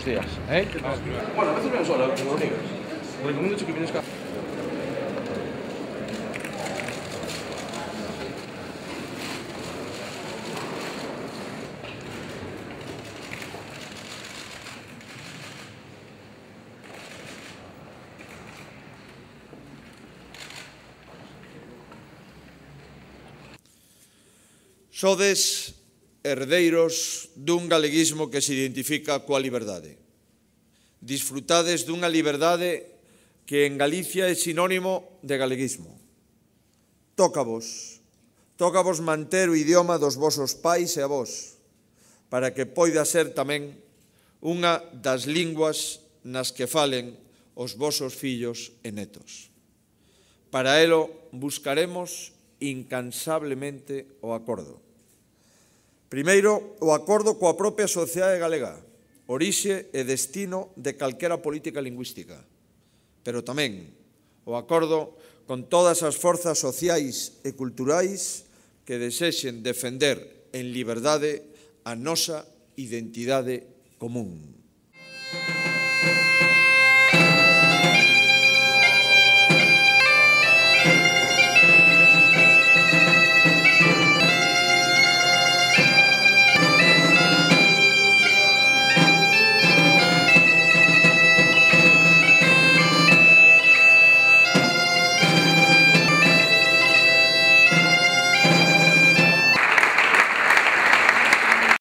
buenos días. Bueno, a veces ven sola, como digas. Recomiendo que vienes acá. Sodes herdeiros dun galeguismo que se identifica coa liberdade. Disfrutades dunha liberdade que en Galicia é sinónimo de galeguismo. Tócavos manter o idioma dos vosos pais e avós, para que poida ser tamén unha das linguas nas que falen os vosos fillos e netos. Para elo buscaremos incansablemente o acordo. Primeiro, o acordo coa propia sociedade galega, orixe e destino de calquera política lingüística, pero tamén o acordo con todas as forzas sociais e culturais que desexen defender en liberdade a nosa identidade común.